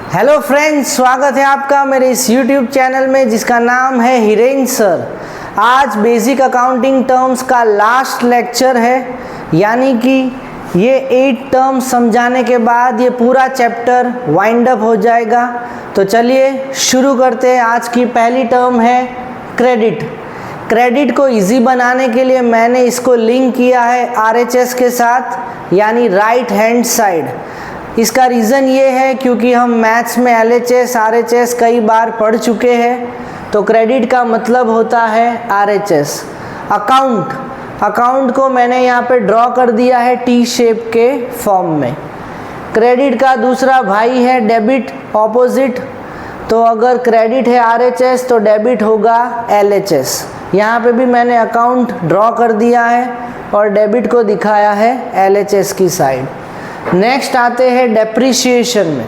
Hello friends, स्वागत है आपका मेरे इस यूट्यूब चैनल में जिसका नाम है हिरेन सर। आज बेसिक अकाउंटिंग टर्म्स का लास्ट लेक्चर है, यानी कि ये 8 टर्म्स समझाने के बाद ये पूरा चैप्टर वाइंड अप हो जाएगा। तो चलिए शुरू करते हैं। आज की पहली टर्म है क्रेडिट। क्रेडिट को इजी बनाने के लिए मैंने इसको लिंक किया है RHS के साथ, यानी राइट हैंड साइड। इसका रीज़न ये है क्योंकि हम मैथ्स में LHS RHS कई बार पढ़ चुके हैं। तो क्रेडिट का मतलब होता है RHS। अकाउंट को मैंने यहाँ पे ड्रॉ कर दिया है T शेप के फॉर्म में। क्रेडिट का दूसरा भाई है डेबिट, ऑपोजिट। तो अगर क्रेडिट है RHS तो डेबिट होगा LHS। यहाँ पे भी मैंने अकाउंट ड्रॉ कर दिया है और डेबिट को दिखाया है LHS की साइड। नेक्स्ट आते हैं डेप्रिसिएशन में।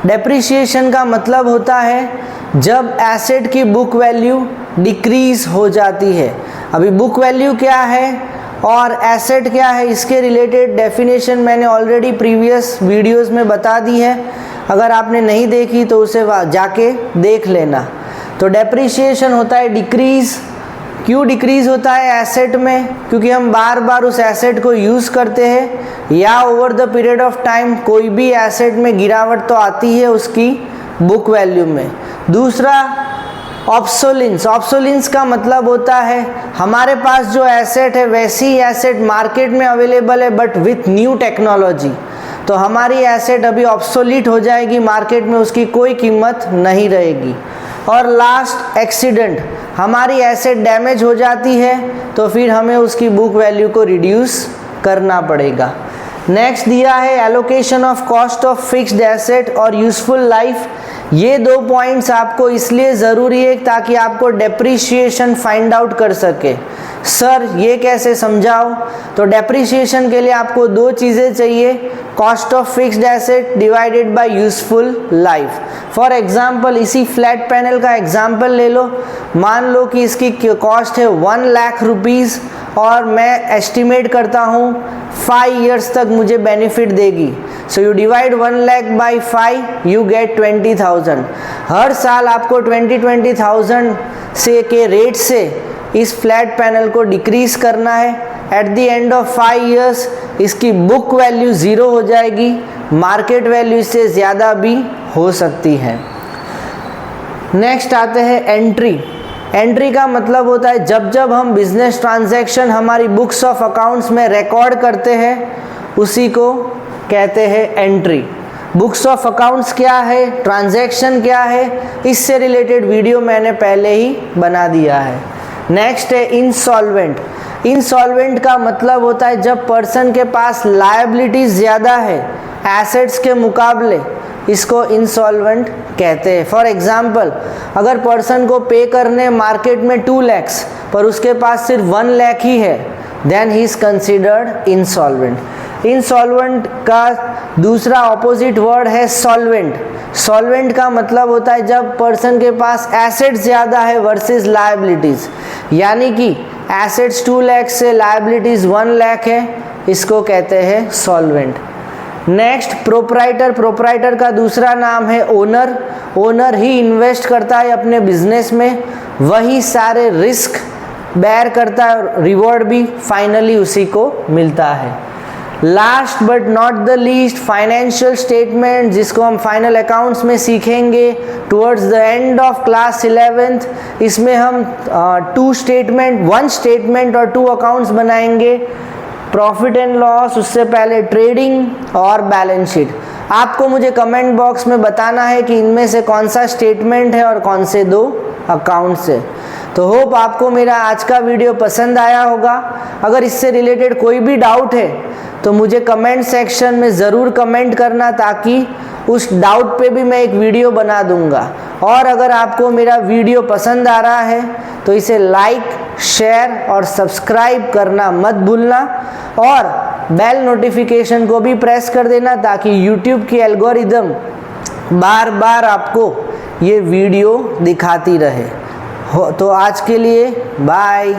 डेप्रिसिएशन का मतलब होता है जब एसेट की बुक वैल्यू डिक्रीज हो जाती है। अभी बुक वैल्यू क्या है और एसेट क्या है, इसके रिलेटेड डेफिनेशन मैंने ऑलरेडी प्रीवियस वीडियोस में बता दी है। अगर आपने नहीं देखी तो उसे जाके देख लेना। तो डेप्रिसिएशन होता है डिक्रीज। क्यों डिक्रीज होता है एसेट में? क्योंकि हम बार बार उस एसेट को यूज़ करते हैं, या over the period of time कोई भी एसेट में गिरावट तो आती है उसकी बुक वैल्यू में। दूसरा ऑब्सोलेंस। ऑब्सोलेंस का मतलब होता है हमारे पास जो एसेट है वैसी एसेट मार्केट में अवेलेबल है बट विथ न्यू टेक्नोलॉजी। तो हमारी एसेट अभी ऑब्सोलीट हो जाएगी, मार्केट में उसकी कोई कीमत नहीं रहेगी। और लास्ट एक्सीडेंट। हमारी एसेट डैमेज हो जाती है तो फिर हमें उसकी बुक वैल्यू को रिड्यूस करना पड़ेगा। नेक्स्ट दिया है allocation of cost of fixed asset और यूजफुल लाइफ। ये 2 पॉइंट्स आपको इसलिए ज़रूरी है ताकि आपको डेप्रिसिएशन फाइंड आउट कर सके। सर ये कैसे समझाओ? तो डेप्रिसिएशन के लिए आपको 2 चीज़ें चाहिए, cost of fixed asset divided by useful life. For example इसी फ्लैट पैनल का एग्जांपल ले लो। मान लो कि इसकी कॉस्ट है 1 लाख रुपीज़ और मैं एस्टिमेट करता हूँ 5 इयर्स तक मुझे बेनिफिट देगी। So you divide 1 lakh by 5, you get 20,000। हर साल आपको 20,000 से के रेट से इस फ्लैट पैनल को डिक्रीज करना है। At the end of 5 years इसकी बुक वैल्यू 0 हो जाएगी, मार्केट वैल्यू से ज़्यादा भी हो सकती है। नेक्स्ट आते हैं एंट्री। एंट्री का मतलब होता है जब जब हम बिजनेस ट्रांजैक्शन हमारी बुक्स ऑफ अकाउंट्स में रिकॉर्ड करते हैं उसी को कहते हैं एंट्री। बुक्स ऑफ अकाउंट्स क्या है, ट्रांजैक्शन क्या है, इससे रिलेटेड वीडियो मैंने पहले ही बना दिया है। नेक्स्ट है इंसॉल्वेंट। इंसॉल्वेंट का मतलब होता है जब पर्सन के पास लायबिलिटीज ज़्यादा है एसेट्स के मुकाबले, इसको इंसॉल्वेंट कहते हैं। फॉर एग्जांपल अगर पर्सन को पे करने मार्केट में 2 लाख पर उसके पास सिर्फ 1 लाख ही है, then he is considered insolvent. Insolvent का दूसरा ऑपोजिट वर्ड है सॉल्वेंट। सॉल्वेंट का मतलब होता है जब पर्सन के पास एसेट्स ज़्यादा है वर्सेस लायबिलिटीज़, यानी कि एसेट्स 2 लाख से लायबिलिटीज़ 1 लाख है, इसको कहते हैं सॉल्वेंट। Next proprietor. प्रोप्राइटर का दूसरा नाम है ओनर। ओनर ही इन्वेस्ट करता है अपने बिजनेस में, वही सारे रिस्क बेयर करता है और रिवॉर्ड भी फाइनली उसी को मिलता है। Last but not the least financial statement, जिसको हम फाइनल अकाउंट्स में सीखेंगे towards the end of class 11th। इसमें हम 1 स्टेटमेंट और 2 अकाउंट्स बनाएंगे, प्रॉफिट एंड लॉस, उससे पहले ट्रेडिंग और बैलेंस शीट। आपको मुझे कमेंट बॉक्स में बताना है कि इनमें से कौन सा स्टेटमेंट है और कौन से 2 अकाउंट्स है। तो होप आपको मेरा आज का वीडियो पसंद आया होगा। अगर इससे रिलेटेड कोई भी डाउट है तो मुझे कमेंट सेक्शन में ज़रूर कमेंट करना, ताकि उस डाउट पे भी मैं एक वीडियो बना दूंगा। और अगर आपको मेरा वीडियो पसंद आ रहा है तो इसे लाइक, शेयर और सब्सक्राइब करना मत भूलना, और बेल नोटिफिकेशन को भी प्रेस कर देना ताकि यूट्यूब की एल्गोरिदम बार बार आपको ये वीडियो दिखाती रहे। तो आज के लिए बाय।